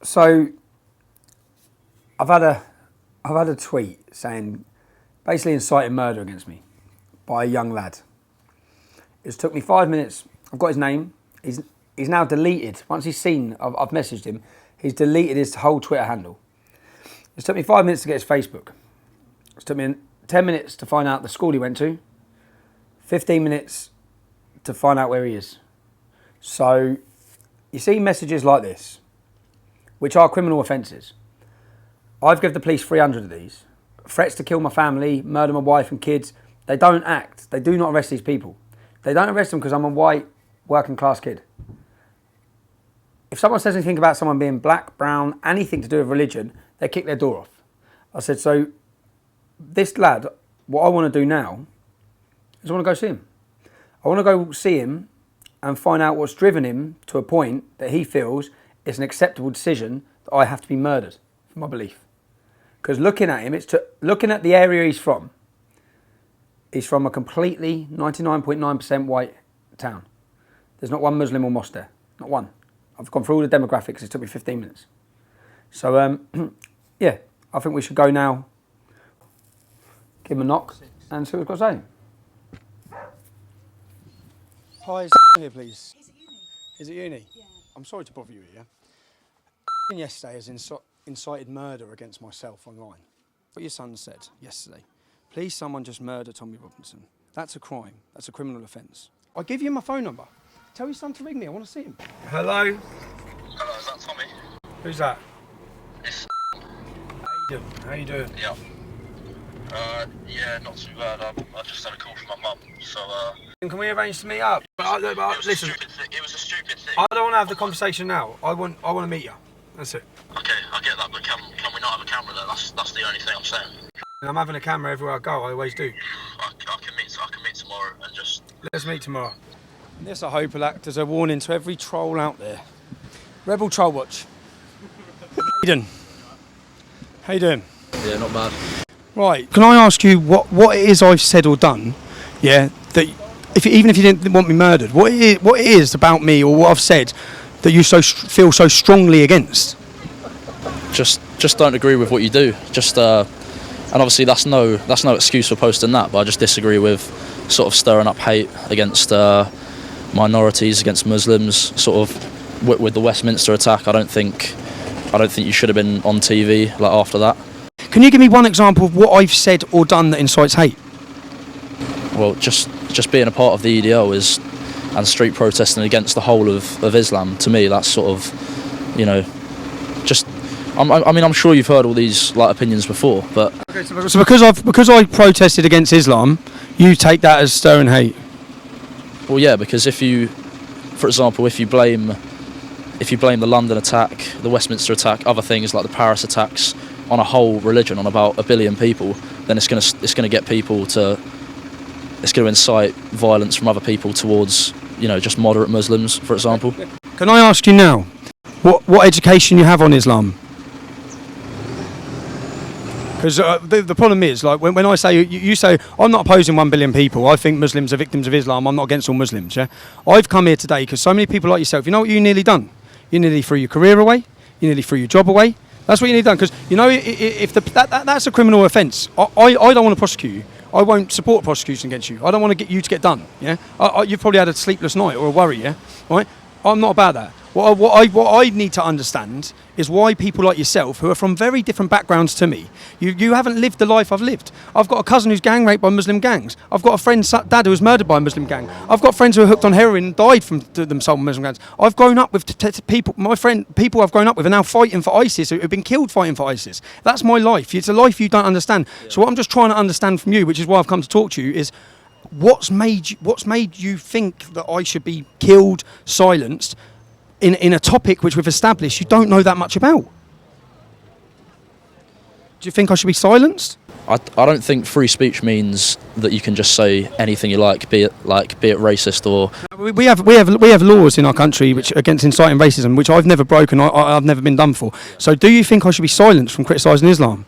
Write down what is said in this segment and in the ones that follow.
So I've had a tweet saying, basically inciting murder against me by a young lad. It's took me 5 minutes. I've got his name. He's now deleted. Once he's seen, I've messaged him. He's deleted his whole Twitter handle. It's took me 5 minutes to get his Facebook. It's took me 10 minutes to find out the school he went to. 15 minutes to find out where he is. So you see messages like this, which are criminal offences. I've given the police 300 of these. Threats to kill my family, murder my wife and kids. They don't act. They do not arrest these people. They don't arrest them because I'm a white, working class kid. If someone says anything about someone being black, brown, anything to do with religion, they kick their door off. I said, so this lad, what I want to do now is I want to go see him. I want to go see him and find out what's driven him to a point that he feels it's an acceptable decision that I have to be murdered for my belief. Because looking at him, looking at the area he's from a completely 99.9% white town. There's not one Muslim or mosque there, not one. I've gone through all the demographics, it took me 15 minutes. So, yeah, I think we should go now, give him a knock and see what he's got to say. Hi, is here please? Is it uni? Is it uni? Yeah. I'm sorry to bother you here. Yesterday has incited murder against myself online. What your son said yesterday. Please someone just murder Tommy Robinson. That's a crime. That's a criminal offence. I'll give you my phone number. Tell your son to ring me. I want to see him. Hello? Hello, is that Tommy? Who's that? It's How you doing? yeah. Yeah, not too bad. I just had a call from my mum, so Can we arrange to meet up? Listen, it was a stupid thing. I don't want to have the conversation now. I want to meet you. That's it. Okay, I get that, but can we not have a camera there? That's the only thing I'm saying. I'm having a camera everywhere I go. I always do. I can meet tomorrow and just. Let's meet tomorrow. And this, I hope, will act as a warning to every troll out there. Rebel Troll Watch. Hayden. How you doing? Yeah, not bad. Right. Can I ask you what it is I've said or done? Yeah. That even if you didn't want me murdered, what it is about me or what I've said that you feel so strongly against? Just don't agree with what you do. And obviously that's no excuse for posting that. But I just disagree with sort of stirring up hate against minorities, against Muslims. Sort of with the Westminster attack. I don't think you should have been on TV like after that. Can you give me one example of what I've said or done that incites hate? Well, just being a part of the EDL and street protesting against the whole of Islam, to me, that's sort of, I'm sure you've heard all these like opinions before, but okay, so because I protested against Islam, you take that as stirring hate. Well, yeah, because if you blame the London attack, the Westminster attack, other things like the Paris attacks on a whole religion, on about 1 billion people, then it's going to get people to. It's going to incite violence from other people towards, just moderate Muslims, for example. Can I ask you now, what education you have on Islam? Because the problem is, like, when I say, you say, I'm not opposing 1 billion people, I think Muslims are victims of Islam, I'm not against all Muslims, yeah? I've come here today because so many people like yourself, you know what you nearly done? You nearly threw your career away, you nearly threw your job away. That's what you nearly done, because, if that's a criminal offence, I don't want to prosecute you. I won't support prosecution against you. I don't want to get you to get done, yeah? You've probably had a sleepless night or a worry, yeah? Right? I'm not about that. What I need to understand is why people like yourself, who are from very different backgrounds to me, you haven't lived the life I've lived. I've got a cousin who's gang raped by Muslim gangs. I've got a friend's dad who was murdered by a Muslim gang. I've got friends who are hooked on heroin and died from themselves by Muslim gangs. I've grown up with people. People I've grown up with are now fighting for ISIS, who've been killed fighting for ISIS. That's my life. It's a life you don't understand. Yeah. So what I'm just trying to understand from you, which is why I've come to talk to you, is what's made you think that I should be killed, silenced, in a topic which we've established you don't know that much about? Do you think I should be silenced? I don't think free speech means that you can just say anything you like, be it racist or. We have laws in our country which against inciting racism, which I've never broken. I've never been done for. So do you think I should be silenced from criticising Islam?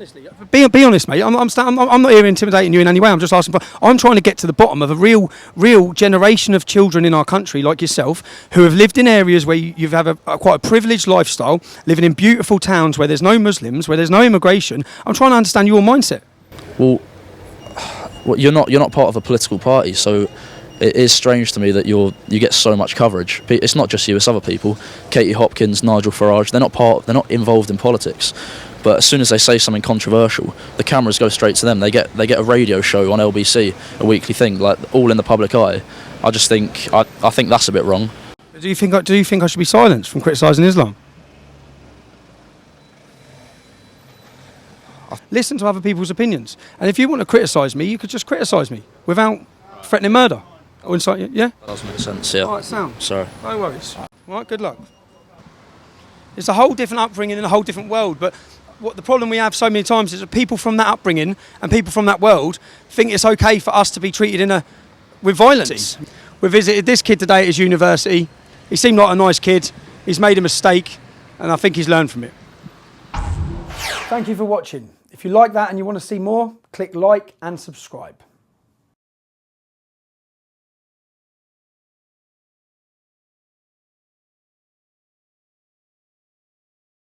honestly, be honest, mate. I'm not here intimidating you in any way. I'm just asking I'm trying to get to the bottom of a real generation of children in our country like yourself who have lived in areas where you've had quite a privileged lifestyle, living in beautiful towns where there's no Muslims, where there's no immigration. I'm trying to understand your mindset. Well, you're not part of a political party, so it is strange to me that you get so much coverage. It's not just you; it's other people. Katie Hopkins, Nigel Farage. They're not involved in politics. But as soon as they say something controversial, the cameras go straight to them. They get a radio show on LBC, a weekly thing, like all in the public eye. I just think I think that's a bit wrong. Do you think I should be silenced from criticising Islam? Listen to other people's opinions, and if you want to criticise me, you could just criticise me without threatening murder or incite. Yeah. That does make sense. Yeah. All right, sound. Sorry. No worries. All right, good luck. It's a whole different upbringing in a whole different world, but what the problem we have so many times is that people from that upbringing and people from that world think it's okay for us to be treated with violence. We visited this kid today at his university. He seemed like a nice kid. He's made a mistake, and I think he's learned from it. Thank you for watching. If you like that and you want to see more, click like and subscribe.